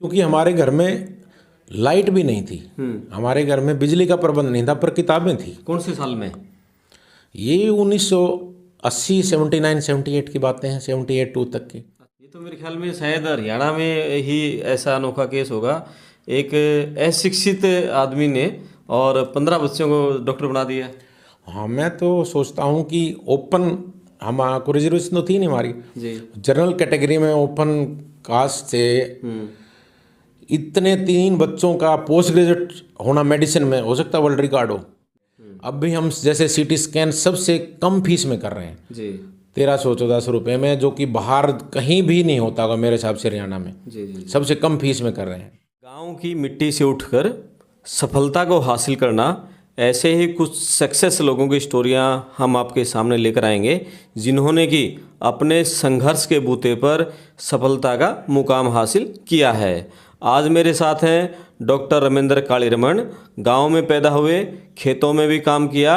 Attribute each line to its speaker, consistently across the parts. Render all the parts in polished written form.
Speaker 1: क्योंकि हमारे घर में लाइट भी नहीं थी, हमारे घर में बिजली का प्रबंध नहीं था, पर किताबें थी।
Speaker 2: कौन से साल में?
Speaker 1: ये 1980, 79, 78 की बातें हैं, 78 टू तक की।
Speaker 2: ये तो मेरे ख्याल में शायद हरियाणा में ही ऐसा अनोखा केस होगा। एक अशिक्षित आदमी ने और 15 बच्चों को डॉक्टर बना दिया।
Speaker 1: हाँ, मैं तो सोचता हूँ कि ओपन, हमारे रिजर्वेशन तो थी नहीं हमारी
Speaker 2: जी।
Speaker 1: जनरल कैटेगरी में, ओपन कास्ट से इतने 3 बच्चों का पोस्ट ग्रेजुएट होना मेडिसिन में हो सकता है वर्ल्ड रिकॉर्ड हो। अब भी हम जैसे सीटी स्कैन सबसे कम फीस में कर रहे हैं
Speaker 2: जी
Speaker 1: 1300-1400 रुपये में, जो कि बाहर कहीं भी नहीं होता होगा मेरे हिसाब से। हरियाणा में
Speaker 2: जी जी।
Speaker 1: सबसे कम फीस में कर रहे हैं।
Speaker 2: गांव की मिट्टी से उठकर सफलता को हासिल करना, ऐसे ही कुछ सक्सेस लोगों की स्टोरियां हम आपके सामने लेकर आएंगे, जिन्होंने कि अपने संघर्ष के बूते पर सफलता का मुकाम हासिल किया है। आज मेरे साथ हैं डॉक्टर रमेंद्र कालीरमण। गांव में पैदा हुए, खेतों में भी काम किया,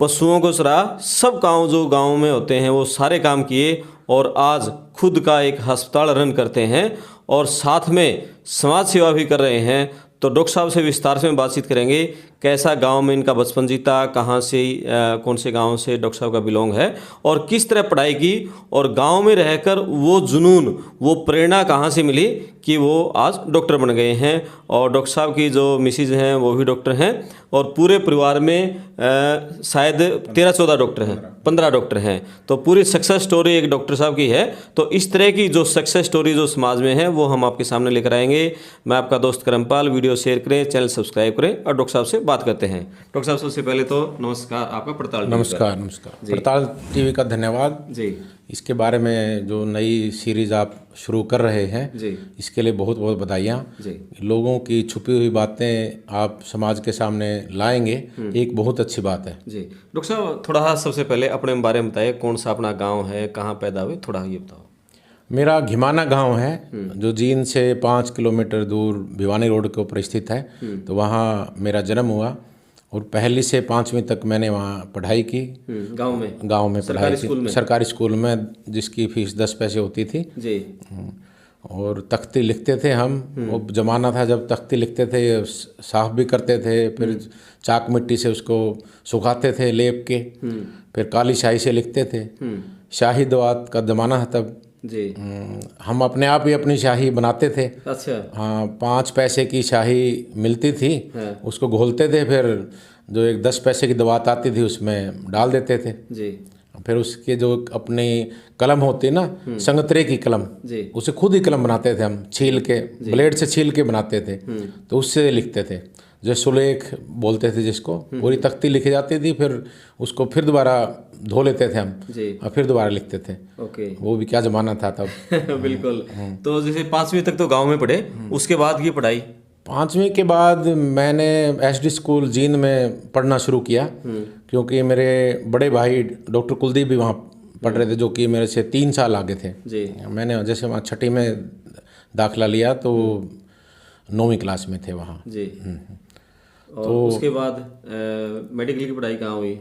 Speaker 2: पशुओं को चरा, सब काम जो गांव में होते हैं वो सारे काम किए, और आज खुद का एक अस्पताल रन करते हैं और साथ में समाज सेवा भी कर रहे हैं। तो डॉक्टर साहब से विस्तार से बातचीत करेंगे, कैसा गांव में इनका बचपन जीता, कहाँ से कौन से गांव से डॉक्टर साहब का बिलोंग है, और किस तरह पढ़ाई की, और गांव में रहकर वो जुनून, वो प्रेरणा कहाँ से मिली कि वो आज डॉक्टर बन गए हैं। और डॉक्टर साहब की जो मिसेज हैं वो भी डॉक्टर हैं, और पूरे परिवार में शायद 13-14 डॉक्टर हैं, 15 डॉक्टर हैं। तो पूरी सक्सेस स्टोरी एक डॉक्टर साहब की है। तो इस तरह की जो सक्सेस स्टोरी जो समाज में है वो हम आपके सामने लेकर आएंगे। मैं आपका दोस्त करमपाल। वीडियो शेयर करें, चैनल सब्सक्राइब करें और डॉक्टर साहब से बात करते हैं। डॉक्टर साहब सबसे पहले तो नमस्कार, आपका पड़ताल टीवी
Speaker 1: नमस्कार। पड़ताल टीवी का धन्यवाद
Speaker 2: जी।
Speaker 1: इसके बारे में जो नई सीरीज आप शुरू कर रहे हैं
Speaker 2: जी,
Speaker 1: इसके लिए बहुत बहुत बधाइयाँ।
Speaker 2: जी।
Speaker 1: लोगों की छुपी हुई बातें आप समाज के सामने लाएंगे, एक बहुत अच्छी बात है।
Speaker 2: जी डॉक्टर साहब, थोड़ा सबसे पहले अपने बारे में बताइए, कौन सा अपना गांव है, कहाँ पैदा हुए, थोड़ा ये बताओ।
Speaker 1: मेरा घिमाना गांव है, जो जींद से 5 किलोमीटर दूर भिवानी रोड के ऊपर स्थित है। तो वहाँ मेरा जन्म हुआ और पहली से 5वीं तक मैंने वहाँ पढ़ाई की।
Speaker 2: गांव में
Speaker 1: पढ़ाई की सरकारी स्कूल में, जिसकी फीस 10 पैसे होती थी
Speaker 2: जी।
Speaker 1: और तख्ती लिखते थे हम। वो ज़माना था जब तख्ती लिखते थे, साफ भी करते थे, फिर चाक मिट्टी से उसको सुखाते थे लेप के, फिर काली स्याही से लिखते थे। शाही दवात का ज़माना था तब
Speaker 2: जी।
Speaker 1: हम अपने आप ही अपनी शाही बनाते थे।
Speaker 2: अच्छा।
Speaker 1: हाँ, 5 पैसे की शाही मिलती थी, उसको घोलते थे, फिर जो एक 10 पैसे की दवात आती थी उसमें डाल देते थे
Speaker 2: जी।
Speaker 1: फिर उसके जो अपनी कलम होती ना, संगतरे की कलम, उसे खुद ही कलम बनाते थे हम, छील के, ब्लेड से छील के बनाते थे। तो उससे लिखते थे, जो सुलेख बोलते थे जिसको। पूरी तख्ती लिखी जाती थी, फिर उसको फिर दोबारा धो लेते थे हम और फिर दोबारा लिखते थे।
Speaker 2: ओके।
Speaker 1: वो भी क्या ज़माना था तब।
Speaker 2: बिल्कुल। तो जैसे 5वीं तक तो गांव में पढ़े, उसके बाद की पढ़ाई?
Speaker 1: 5वीं के बाद मैंने एसडी स्कूल जींद में पढ़ना शुरू किया, क्योंकि मेरे बड़े भाई डॉक्टर कुलदीप भी वहाँ पढ़ रहे थे, जो कि मेरे से 3 साल आगे थे
Speaker 2: जी।
Speaker 1: मैंने जैसे वहाँ 6ठी में दाखिला लिया तो 9वीं क्लास में थे वहाँ
Speaker 2: जी। और तो उसके बाद मेडिकल की पढ़ाई कहाँ हुई?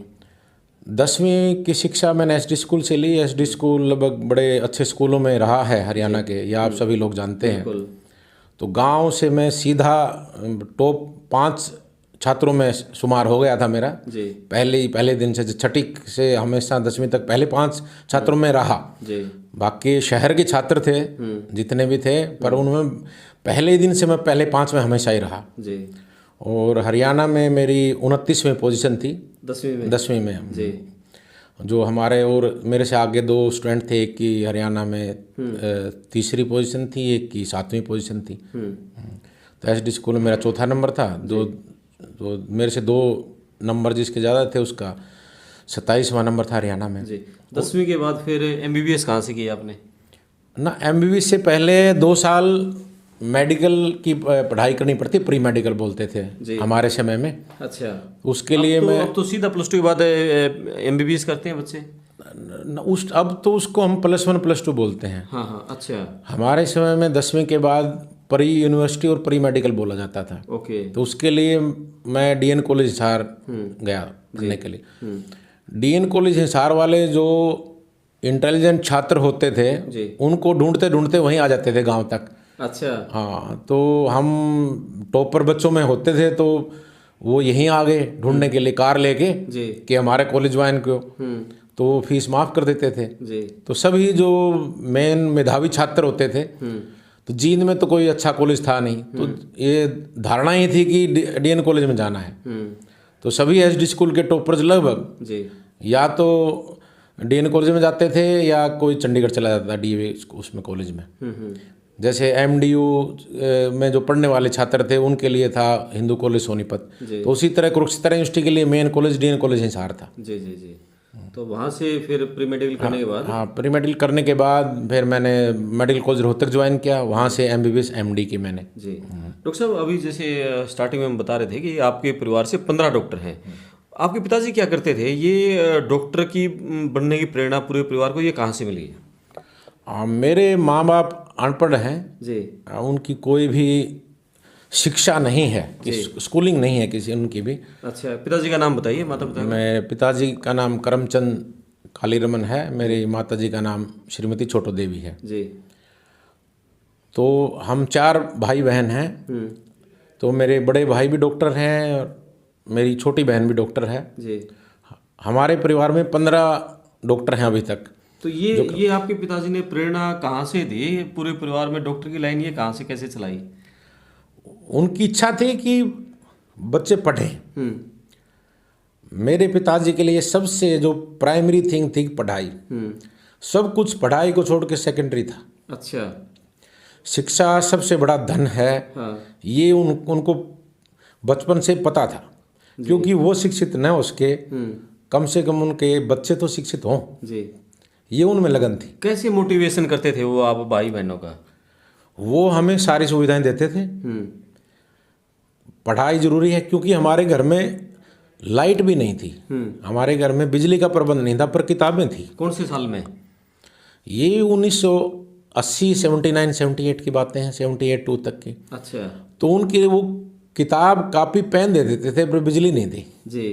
Speaker 1: 10वीं की शिक्षा मैंने एसडी स्कूल से ली। एसडी स्कूल लगभग बड़े अच्छे स्कूलों में रहा है हरियाणा के, या आप सभी लोग जानते हैं। तो गांव से मैं सीधा टॉप 5 छात्रों में शुमार हो गया था मेरा जी। पहले दिन से, 6ठी से हमेशा 10वीं तक पहले 5 छात्रों में रहा जी। बाकी शहर के छात्र थे जितने भी थे, पर उनमें पहले ही दिन से मैं पहले 5 में हमेशा ही रहा जी। और हरियाणा में मेरी 29वीं पोजीशन थी 10वीं में जी। जो हमारे और मेरे से आगे 2 स्टूडेंट थे, एक की हरियाणा में 3री पोजीशन थी, एक की 7वीं पोजीशन थी। तो एसडी स्कूल में मेरा 4था नंबर था। जो मेरे से 2 नंबर जिसके ज़्यादा थे उसका 27वां नंबर था हरियाणा में जी।
Speaker 2: 10वीं के बाद फिर एमबीबीएस कहाँ से किया आपने?
Speaker 1: ना, एमबीबीएस से पहले 2 साल मेडिकल की पढ़ाई करनी पड़ती, प्री मेडिकल बोलते थे हमारे समय में। अच्छा। उसके लिए
Speaker 2: अब तो सीधा +2 के बाद एमबीबीएस करते हैं बच्चे।
Speaker 1: अब तो उसको हम +1 +2 बोलते हैं।
Speaker 2: हाँ हाँ। अच्छा।
Speaker 1: हमारे समय में 10वीं के बाद प्री यूनिवर्सिटी और प्री मेडिकल बोला जाता था। ओके। तो उसके लिए मैं डीएन कॉलेज हिसार गया पढ़ने के लिए। डीएन कॉलेज हिसार वाले जो इंटेलिजेंट छात्र होते थे उनको ढूंढते ढूंढते वहीं आ जाते थे गांव तक।
Speaker 2: अच्छा।
Speaker 1: हाँ, तो हम टॉपर बच्चों में होते थे, तो वो यहीं आ गए ढूंढने के लिए कार लेके
Speaker 2: जी।
Speaker 1: कि हमारे कॉलेज ज्वाइन करो, तो वो फीस माफ़ कर देते थे।
Speaker 2: जी।
Speaker 1: तो सभी जो मेन मेधावी छात्र होते थे, तो जींद में तो कोई अच्छा कॉलेज था नहीं, तो ये धारणा ही थी कि डीएन कॉलेज में जाना है। तो सभी एसडी स्कूल के टॉपर्स लगभग
Speaker 2: जी।
Speaker 1: या तो डीएन कॉलेज में जाते थे या कोई चंडीगढ़ चला जाता था डीए उसमें कॉलेज में। जैसे एमडीयू में जो पढ़ने वाले छात्र थे उनके लिए था हिंदू कॉलेज सोनीपत, तो उसी तरह कुरुक्षेत्र यूनिवर्सिटी के लिए main college DN college Hisar था।
Speaker 2: जी जी जी। तो वहाँ से फिर प्री मेडिकल करने के बाद?
Speaker 1: हाँ, प्री मेडिकल करने के बाद फिर मैंने मेडिकल कॉलेज रोहतक ज्वाइन किया, वहाँ से एमबीबीएस एमडी की मैंने।
Speaker 2: जी। डॉक्टर साहब, अभी जैसे स्टार्टिंग में हम बता रहे थे कि आपके परिवार से 15 डॉक्टर हैं। आपके पिताजी क्या करते थे? ये डॉक्टर की बनने की प्रेरणा पूरे परिवार को ये कहाँ से मिली है?
Speaker 1: मेरे माँ बाप अनपढ़ हैं
Speaker 2: जी।
Speaker 1: उनकी कोई भी शिक्षा नहीं है, स्कूलिंग नहीं है किसी उनकी भी।
Speaker 2: अच्छा, पिताजी का नाम बताइए, माता पिता का?
Speaker 1: मेरे पिताजी का नाम करमचंद कालीरमन है, मेरी माताजी का नाम श्रीमती छोटो देवी है।
Speaker 2: जी।
Speaker 1: तो हम 4 भाई बहन हैं। तो मेरे बड़े भाई भी डॉक्टर हैं और मेरी छोटी बहन भी डॉक्टर है।
Speaker 2: जी।
Speaker 1: हमारे परिवार में 15 डॉक्टर हैं अभी तक।
Speaker 2: तो ये आपके पिताजी ने प्रेरणा कहाँ से दी? पूरे परिवार में डॉक्टर की लाइन ये कहाँ से कैसे चलाई?
Speaker 1: उनकी इच्छा थी कि बच्चे पढ़ें। मेरे पिताजी के लिए सबसे जो प्राइमरी थिंग थी पढ़ाई। सब कुछ पढ़ाई को छोड़ के सेकेंडरी था।
Speaker 2: अच्छा।
Speaker 1: शिक्षा सबसे बड़ा धन है।
Speaker 2: हाँ।
Speaker 1: ये उनको बचपन से पता था, क्योंकि वो शिक्षित न हो सके, कम से कम उनके बच्चे तो शिक्षित हों,
Speaker 2: जी।
Speaker 1: ये उनमें लगन थी।
Speaker 2: कैसे मोटिवेशन करते थे वो आप भाई बहनों का?
Speaker 1: वो हमें सारी सुविधाएं देते थे। पढ़ाई जरूरी है, क्योंकि हमारे घर में लाइट भी नहीं थी, हमारे घर में बिजली का प्रबंध नहीं था, पर किताबें थी।
Speaker 2: कौन से साल में?
Speaker 1: ये 1980, 79, 78 की बातें हैं, 78 टू तक की।
Speaker 2: अच्छा।
Speaker 1: तो उनकी वो किताब कापी पेन दे देते थे, पर बिजली नहीं थी।
Speaker 2: जी।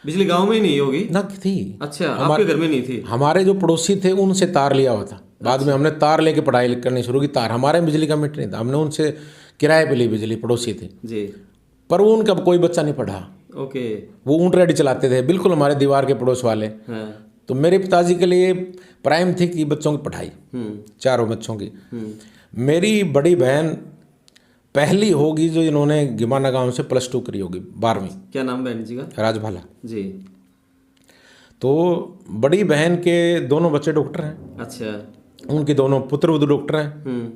Speaker 2: बिजली गांव में ही नहीं होगी
Speaker 1: ना थी।
Speaker 2: अच्छा, आपके घर में नहीं थी?
Speaker 1: हमारे जो पड़ोसी थे उनसे तार लिया हुआ था। बाद में हमने तार लेके पढ़ाई करनी शुरू की। तार, हमारे बिजली का मीटर नहीं था, हमने उनसे किराए पे ली बिजली, पड़ोसी थे।
Speaker 2: जी।
Speaker 1: पर वो उनका कोई बच्चा नहीं पढ़ा।
Speaker 2: ओके।
Speaker 1: वो ऊंट रेडी चलाते थे, बिल्कुल हमारे दीवार के पड़ोस वाले।
Speaker 2: हाँ।
Speaker 1: तो मेरे पिताजी के लिए प्राइम थी कि बच्चों की पढ़ाई, 4 बच्चों की। मेरी बड़ी बहन पहली होगी जो इन्होंने गिमाना गांव से +2 करी होगी, 12वीं।
Speaker 2: क्या नाम बहन जी का?
Speaker 1: राजभाला।
Speaker 2: जी।
Speaker 1: तो बड़ी बहन के दोनों बच्चे डॉक्टर हैं।
Speaker 2: अच्छा।
Speaker 1: उनके दोनों पुत्रवधू डॉक्टर हैं।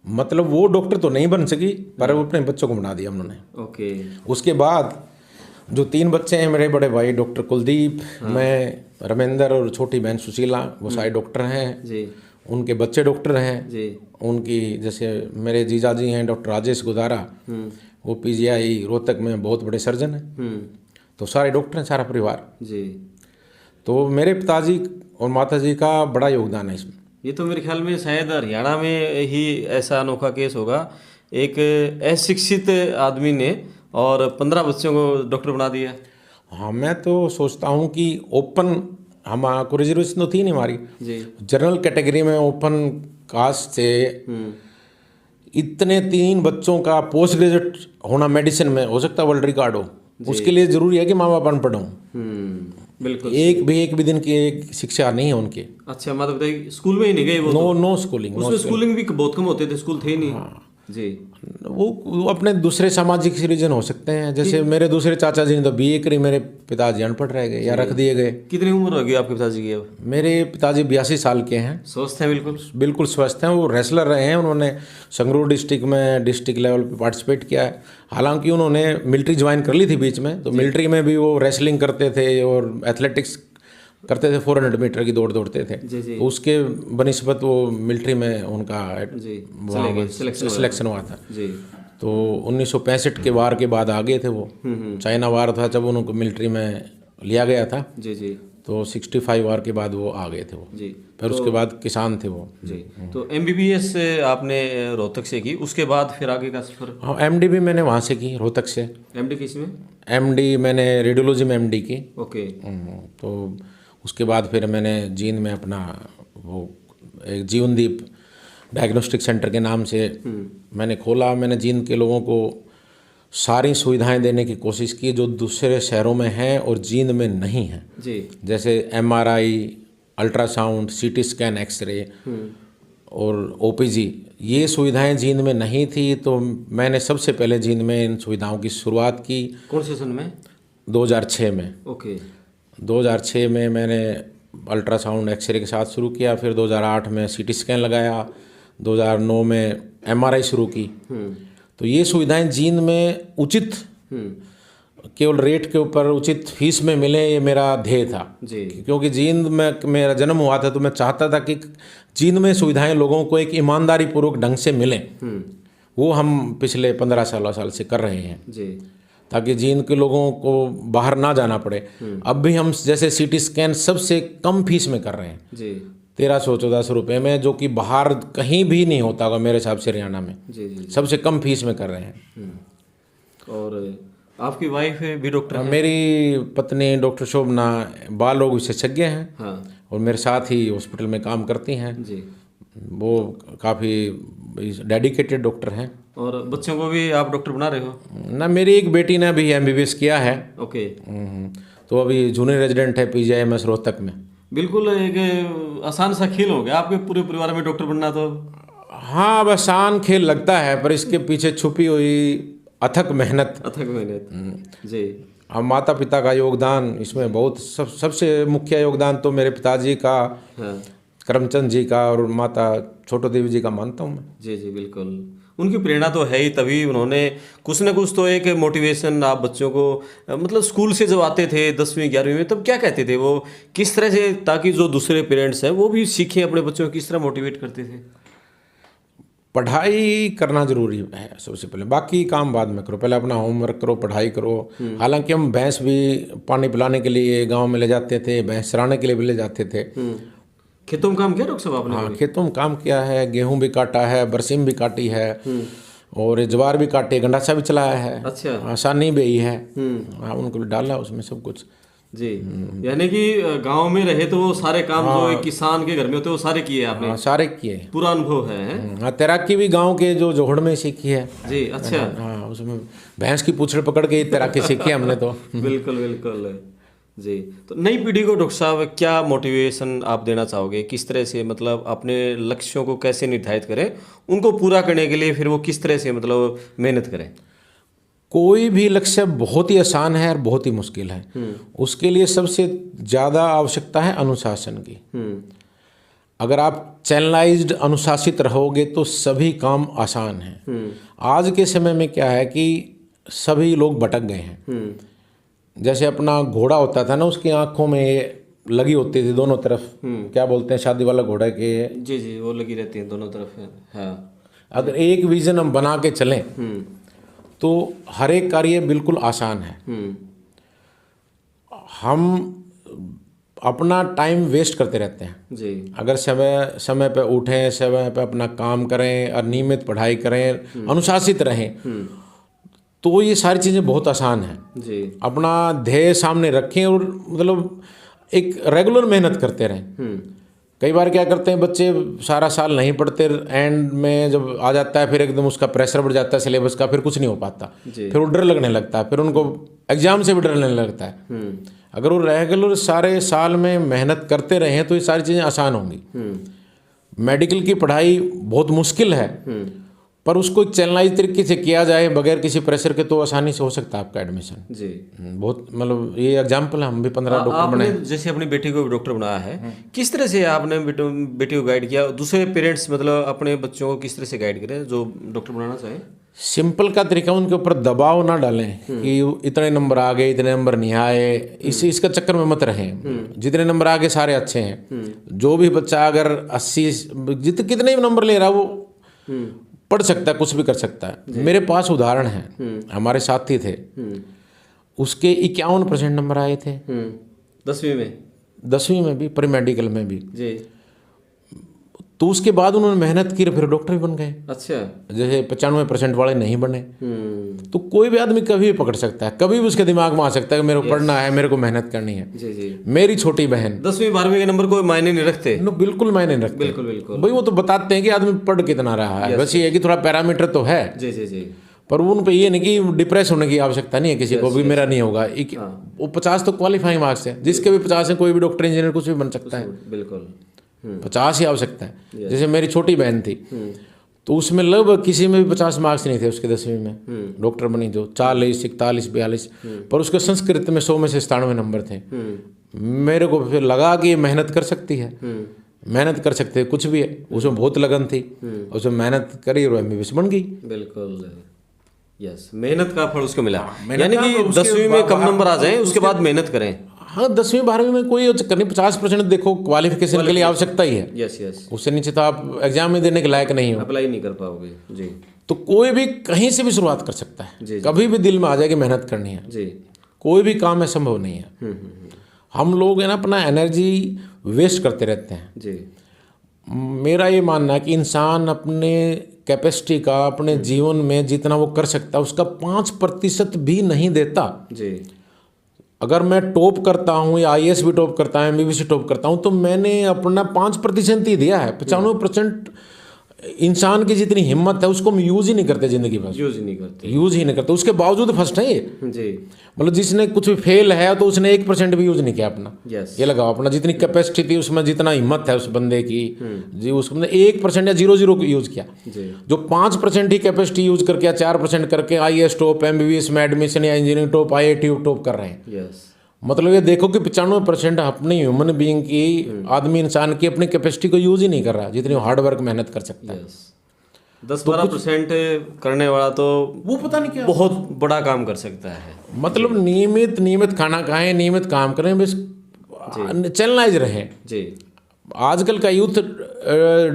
Speaker 1: मतलब वो डॉक्टर तो नहीं बन सकी, पर वो अपने बच्चों को बना दिया उन्होंने।
Speaker 2: ओके।
Speaker 1: उसके बाद जो 3 बच्चे हैं मेरे बड़े भाई, डॉक्टर कुलदीप, मैं, रमेंद्र और छोटी बहन सुशीला, वो सारे डॉक्टर हैं।
Speaker 2: जी।
Speaker 1: उनके बच्चे डॉक्टर हैं।
Speaker 2: जी।
Speaker 1: उनकी जैसे मेरे जीजा जी हैं डॉक्टर राजेश गुदारा, वो पीजीआई रोहतक में बहुत बड़े सर्जन हैं। तो सारे डॉक्टर हैं, सारा परिवार।
Speaker 2: जी।
Speaker 1: तो मेरे पिताजी और माताजी का बड़ा योगदान है इसमें।
Speaker 2: ये तो मेरे ख्याल में शायद हरियाणा में ही ऐसा अनोखा केस होगा, एक अशिक्षित आदमी ने और 15 बच्चों को डॉक्टर बना दिया।
Speaker 1: हाँ, मैं तो सोचता हूँ कि ओपन हमको रिजर्वेशन तो थी नहीं हमारी
Speaker 2: जी।
Speaker 1: जनरल कैटेगरी में, ओपन कास्ट से इतने 3 बच्चों का पोस्ट ग्रेजुएट होना मेडिसिन में, हो सकता है वर्ल्ड रिकॉर्ड हो। उसके लिए जरूरी है कि माँ बाप अनपढ़ हों।
Speaker 2: बिल्कुल।
Speaker 1: एक भी दिन की एक शिक्षा नहीं है उनके।
Speaker 2: अच्छा, मतलब बताइए, स्कूल में ही नहीं गए वो?
Speaker 1: No schooling.
Speaker 2: उसमें स्कूलिंग भी बहुत कम होते थे, स्कूल थे ही नहीं। जी।
Speaker 1: वो अपने दूसरे सामाजिक रीजन हो सकते हैं। जैसे मेरे दूसरे चाचा जी ने तो बीए करी, मेरे पिताजी अनपढ़ रह गए या रख दिए गए।
Speaker 2: कितनी उम्र होगी आपके पिताजी की अब?
Speaker 1: मेरे पिताजी 82 साल के हैं।
Speaker 2: स्वस्थ हैं? बिल्कुल
Speaker 1: बिल्कुल स्वस्थ हैं। वो रेसलर रहे हैं, उन्होंने संगरूर डिस्ट्रिक्ट में डिस्ट्रिक्ट लेवल पे पार्टिसिपेट किया है। हालांकि उन्होंने मिलिट्री ज्वाइन कर ली थी बीच में, तो मिलिट्री में भी वो रेसलिंग करते थे और एथलेटिक्स करते थे, 400 मीटर की दौड़ दौड़ते थे।
Speaker 2: जी जी।
Speaker 1: तो उसके बनिस्बत वो मिलिट्री में उनका सिलेक्शन हुआ था।
Speaker 2: जी।
Speaker 1: तो 1965 के वार के बाद आ गए थे वो। चाइना वार था जब उनको मिलिट्री में लिया गया था।
Speaker 2: जी जी।
Speaker 1: तो 65 वार के बाद वो आ गए थे वो।
Speaker 2: जी।
Speaker 1: फिर उसके बाद किसान थे वो।
Speaker 2: जी। तो एमबीबीएस आपने रोहतक से की, उसके बाद फिर आगे का सफर?
Speaker 1: हाँ, एमडी भी मैंने वहाँ से की, रोहतक से।
Speaker 2: एमडी किस में?
Speaker 1: एमडी मैंने रेडियोलॉजी में एमडी की।
Speaker 2: ओके।
Speaker 1: तो उसके बाद फिर मैंने जींद में अपना वो एक जीवनदीप डायग्नोस्टिक सेंटर के नाम से मैंने खोला। मैंने जींद के लोगों को सारी सुविधाएं देने की कोशिश की जो दूसरे शहरों में हैं और जींद में नहीं हैं।
Speaker 2: जी।
Speaker 1: जैसे MRI, ultrasound, CT scan, x ray और OPG, ये सुविधाएं जींद में नहीं थी। तो मैंने सबसे पहले जींद में इन सुविधाओं की शुरुआत की।
Speaker 2: कौन से सन में?
Speaker 1: 2006 में।
Speaker 2: ओके।
Speaker 1: 2006 में मैंने अल्ट्रासाउंड, एक्सरे के साथ शुरू किया। फिर 2008 में CT स्कैन लगाया। 2009 में MRI शुरू की। तो ये सुविधाएं जींद में उचित, केवल रेट के ऊपर उचित फीस में मिले, ये मेरा ध्येय था।
Speaker 2: जी।
Speaker 1: क्योंकि जींद में मेरा जन्म हुआ था तो मैं चाहता था कि जींद में सुविधाएं लोगों को एक ईमानदारी पूर्वक ढंग से मिलें। वो हम पिछले 15-16 साल से कर रहे हैं
Speaker 2: जी।
Speaker 1: ताकि जींद के लोगों को बाहर ना जाना पड़े। अब भी हम जैसे CT स्कैन सबसे कम फीस में कर रहे हैं
Speaker 2: जी।
Speaker 1: 1300-1400 रुपये में, जो कि बाहर कहीं भी नहीं होता होगा मेरे हिसाब से हरियाणा में।
Speaker 2: जी। जी।
Speaker 1: सबसे कम फीस में कर रहे हैं।
Speaker 2: और आपकी वाइफ भी डॉक्टर है?
Speaker 1: मेरी पत्नी डॉक्टर शोभना बाल रोग विशेषज्ञ हैं।
Speaker 2: हाँ।
Speaker 1: और मेरे साथ ही हॉस्पिटल में काम करती हैं।
Speaker 2: जी।
Speaker 1: वो काफ़ी डेडिकेटेड डॉक्टर हैं।
Speaker 2: और बच्चों को भी आप डॉक्टर बना रहे हो?
Speaker 1: ना, मेरी एक बेटी ने अभी MBBS किया है।
Speaker 2: ओके।
Speaker 1: तो अभी जूनियर रेजिडेंट है PGIMS रोहतक में।
Speaker 2: बिल्कुल एक आसान सा खेल हो गया आपके पूरे परिवार में डॉक्टर बनना। तो
Speaker 1: हाँ, अब आसान खेल लगता है पर इसके पीछे छुपी हुई अथक मेहनत।
Speaker 2: अथक मेहनत। जी।
Speaker 1: अब माता पिता का योगदान इसमें बहुत, सबसे मुख्य योगदान तो मेरे पिताजी का,
Speaker 2: हाँ।
Speaker 1: करमचंद जी का और माता छोटो देवी जी का मानता हूँ मैं।
Speaker 2: जी। जी बिल्कुल, उनकी प्रेरणा तो है ही, तभी उन्होंने कुछ ना कुछ तो एक मोटिवेशन आप बच्चों को, मतलब स्कूल से जब आते थे 10वीं 11वीं में, तब क्या कहते थे वो, किस तरह से, ताकि जो दूसरे पेरेंट्स हैं वो भी सीखें अपने बच्चों को, किस तरह मोटिवेट करते थे?
Speaker 1: पढ़ाई करना जरूरी है सबसे पहले, बाकी काम बाद में करो। पहले अपना होमवर्क करो, पढ़ाई करो। हालांकि हम भैंस भी पानी पिलाने के लिए गांव में ले जाते थे, भैंस चराने के लिए भी ले जाते थे।
Speaker 2: खेतों में काम किया डॉक्टर साहब आपने?
Speaker 1: हाँ, खेतों में काम किया है। गेहूं भी काटा है, बरसीम भी काटी है, और ज्वार भी काटे, गंडासा भी चलाया है।
Speaker 2: अच्छा।
Speaker 1: आसानी भी ही है। हाँ, उनको भी डाला उसमें सब कुछ।
Speaker 2: जी। यानी कि गांव में रहे तो वो सारे काम जो एक किसान के घर में होते हैं वो सारे किए आपने?
Speaker 1: हाँ, सारे किए।
Speaker 2: पूरा अनुभव है।
Speaker 1: हाँ, तैराकी भी गांव के जो जोहड़ में सीखी है।
Speaker 2: जी। अच्छा।
Speaker 1: हाँ, उसमें भैंस की पूंछड़ पकड़ के तैराकी सीखी हमने तो।
Speaker 2: बिल्कुल बिल्कुल। जी। तो नई पीढ़ी को डॉक्टर साहब क्या मोटिवेशन आप देना चाहोगे, किस तरह से मतलब अपने लक्ष्यों को कैसे निर्धारित करें, उनको पूरा करने के लिए फिर वो किस तरह से मतलब मेहनत करें?
Speaker 1: कोई भी लक्ष्य बहुत ही आसान है और बहुत ही मुश्किल है। उसके लिए सबसे ज़्यादा आवश्यकता है अनुशासन की। अगर आप चैनलाइज्ड, अनुशासित रहोगे तो सभी काम आसान हैं। आज के समय में क्या है कि सभी लोग भटक गए हैं। जैसे अपना घोड़ा होता था ना, उसकी आंखों में लगी होती थी दोनों तरफ, क्या बोलते हैं, शादी वाला घोड़ा के।
Speaker 2: जी। जी, वो लगी रहती है दोनों तरफ है। हाँ।
Speaker 1: अगर एक विजन हम बना के चलें तो हर एक कार्य बिल्कुल आसान है। हम अपना टाइम वेस्ट करते रहते हैं।
Speaker 2: जी।
Speaker 1: अगर समय पे उठें, समय पे अपना काम करें और नियमित पढ़ाई करें, अनुशासित रहें, तो ये सारी चीज़ें बहुत आसान हैं।
Speaker 2: जी।
Speaker 1: अपना ध्येय सामने रखें और मतलब एक रेगुलर मेहनत करते रहें। कई बार क्या करते हैं बच्चे, सारा साल नहीं पढ़ते, एंड में जब आ जाता है फिर एकदम उसका प्रेशर बढ़ जाता है सिलेबस का, फिर कुछ नहीं हो पाता, फिर वो डर लगने लगता है, फिर उनको एग्जाम से भी डर लगने लगता है। अगर वो रेगुलर सारे साल में मेहनत करते रहें तो ये सारी चीज़ें आसान होंगी। मेडिकल की पढ़ाई बहुत मुश्किल है, पर उसको एक चैनलाइज तरीके से किया जाए बगैर किसी प्रेशर के तो आसानी से हो सकता है आपका एडमिशन।
Speaker 2: जी।
Speaker 1: बहुत, मतलब ये एग्जाम्पल है, हम भी 15 डॉक्टर बने।
Speaker 2: जैसे अपनी बेटी को डॉक्टर बनाया है, किस तरह से आपने बेटी को गाइड किया? दूसरे पेरेंट्स मतलब अपने बच्चों को किस तरह से गाइड करें जो डॉक्टर बनाना चाहें?
Speaker 1: सिंपल का तरीका, उनके ऊपर दबाव ना डालें कि इतने नंबर आ गए, इतने नंबर नहीं आए, इसका चक्कर में मत रहें। जितने नंबर आ गए सारे अच्छे हैं। जो भी बच्चा अगर 80 कितने भी नंबर ले रहा है वो पढ़ सकता है, कुछ भी कर सकता है। मेरे पास उदाहरण है, हमारे साथी थे, उसके 51% नंबर आए थे
Speaker 2: 10वीं में,
Speaker 1: 10वीं में भी, प्री मेडिकल में भी।
Speaker 2: जी।
Speaker 1: तो उसके बाद उन्होंने मेहनत की, फिर डॉक्टर भी बन गए।
Speaker 2: अच्छा।
Speaker 1: जैसे 95% वाले नहीं बने। तो कोई भी आदमी कभी भी पकड़ सकता है, कभी भी उसके दिमाग में आ सकता है कि मेरे को पढ़ना है, मेरे को मेहनत करनी है।
Speaker 2: जी जी।
Speaker 1: मेरी छोटी बहन
Speaker 2: 10वीं 12वीं के नंबर कोई मायने नहीं रखते।
Speaker 1: बिल्कुल मायने नहीं रखते।
Speaker 2: बिल्कुल बिल्कुल।
Speaker 1: भाई वो तो बताते हैं कि आदमी पढ़ कितना रहा है, बस ये है कि थोड़ा पैरामीटर तो है।
Speaker 2: जी जी जी।
Speaker 1: पर उन पे ये नहीं कि डिप्रेस होने की आवश्यकता नहीं है किसी को भी, मेरा नहीं होगा। वो 50 तो क्वालिफाइंग मार्क्स है, जिसके भी 50 है कोई भी डॉक्टर इंजीनियर कुछ भी बन सकता है।
Speaker 2: बिल्कुल।
Speaker 1: 50 ही आवश्यकता है। जैसे मेरी छोटी बहन थी, तो उसमें लगभग किसी में भी 50 मार्क्स नहीं थे उसके 10वीं में। डॉक्टर बनी जो 40, 41, 42, पर उसके संस्कृत में 100 में से 97 नंबर थे। मेरे को फिर लगा कि ये मेहनत कर सकती है, मेहनत कर सकते हैं, कुछ भी है। उसमें बहुत लगन थी, उसमें मेहनत करी और MBBS बन गई।
Speaker 2: बिल्कुल। यस, मेहनत का फल उसको मिला।
Speaker 1: मेहनत
Speaker 2: यानी
Speaker 1: का
Speaker 2: कि
Speaker 1: उसके
Speaker 2: 10वीं में कम
Speaker 1: बाद-
Speaker 2: नंबर आ जाएं, उसके बाद मेहनत करें।
Speaker 1: हाँ, 10वीं 12वीं में कोई चक्कर नहीं। 50% देखो क्वालिफिकेशन के लिए आवश्यकता ही है।
Speaker 2: Yes yes.
Speaker 1: उससे नीचे तो आप एग्जाम में देने के लायक नहीं हो।
Speaker 2: अप्लाई नहीं कर पाओगे। जी
Speaker 1: तो कोई भी कहीं से भी शुरुआत कर सकता है।
Speaker 2: जी।
Speaker 1: कभी भी दिल में आ जाए कि मेहनत करनी है,
Speaker 2: जी।
Speaker 1: कोई भी काम है संभव नहीं है। हम लोग है ना अपना एनर्जी वेस्ट करते रहते हैं।
Speaker 2: जी।
Speaker 1: मेरा ये मानना है कि इंसान अपने कैपेसिटी का, अपने जीवन में जितना वो कर सकता है उसका 5% भी नहीं देता।
Speaker 2: जी।
Speaker 1: अगर मैं टॉप करता हूँ या IAS भी टॉप करता है, MBBS टॉप करता हूँ, तो मैंने अपना 5% ही दिया है। 95% इंसान की जितनी हिम्मत है उसको हम यूज़ ही नहीं करते ज़िंदगी भर,
Speaker 2: यूज नहीं करते।
Speaker 1: यूज़ ही नहीं करते। उसके बावजूद फर्स्ट है ये।
Speaker 2: जी।
Speaker 1: मतलब जिसने कुछ भी फेल है तो उसने 1% भी यूज़ नहीं किया अपना।
Speaker 2: यस।
Speaker 1: ये लगाओ अपना जितनी कैपेसिटी थी उसमें, जितना हिम्मत है उस बंदे की जी, उसने 1% या 0.0 यूज़ किया।
Speaker 2: जी।
Speaker 1: जो 5% ही कैपेसिटी यूज़ करके या 4% करके IAS टॉप, MBBS में एडमिशन या इंजीनियरिंग टॉप, IIT टॉप कर रहे हैं।
Speaker 2: यस।
Speaker 1: मतलब ये देखो कि 95% अपनी ह्यूमन बीइंग की, आदमी इंसान की अपनी कैपेसिटी को यूज़ ही नहीं कर रहा, जितनी हार्ड वर्क मेहनत कर सकता है।
Speaker 2: यस। 10-12% करने वाला तो
Speaker 1: वो पता नहीं क्या,
Speaker 2: बहुत बड़ा काम कर सकता है।
Speaker 1: मतलब नियमित खाना खाएं, नियमित काम करें, बस चैनलाइज रहें।
Speaker 2: जी।
Speaker 1: आजकल का यूथ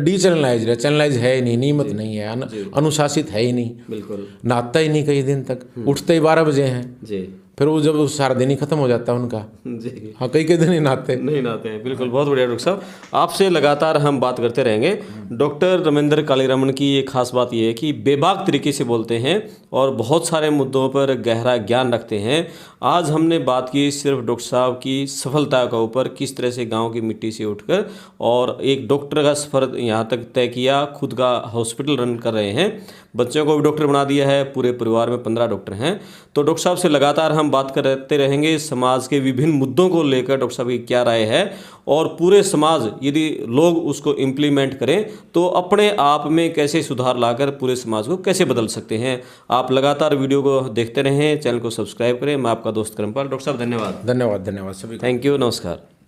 Speaker 1: डीचैनलाइज है, चैनलाइज है ही नहीं, नियमित नहीं है, अनुशासित है ही नहीं,
Speaker 2: बिल्कुल।
Speaker 1: नहाता ही नहीं कई दिन तक, उठते ही 12 बजे हैं,
Speaker 2: जी।
Speaker 1: फिर वो जब सारा दिन ही खत्म हो जाता है उनका।
Speaker 2: जी।
Speaker 1: हाँ, कई दिन ही नहाते
Speaker 2: नहीं नहाते हैं। बिल्कुल, बहुत बढ़िया डॉक्टर साहब, आपसे लगातार हम बात करते रहेंगे। डॉक्टर रमेंद्र कालीरामन की एक खास बात यह है कि बेबाक तरीके से बोलते हैं और बहुत सारे मुद्दों पर गहरा ज्ञान रखते हैं। आज हमने बात की सिर्फ डॉक्टर साहब की सफलता के ऊपर, किस तरह से गांव की मिट्टी से उठकर और एक डॉक्टर का सफ़र यहाँ तक तय किया, खुद का हॉस्पिटल रन कर रहे हैं, बच्चों को भी डॉक्टर बना दिया है, पूरे परिवार में 15 डॉक्टर हैं। तो डॉक्टर साहब से लगातार हम बात करते रहेंगे समाज के विभिन्न मुद्दों को लेकर, डॉक्टर साहब की क्या राय है, और पूरे समाज यदि लोग उसको इम्प्लीमेंट करें तो अपने आप में कैसे सुधार लाकर पूरे समाज को कैसे बदल सकते हैं। आप लगातार वीडियो को देखते रहें, चैनल को सब्सक्राइब करें। मैं आपका दोस्त करमपाल। डॉक्टर साहब धन्यवाद।
Speaker 1: धन्यवाद, धन्यवाद सभी को।
Speaker 2: थैंक यू, नमस्कार।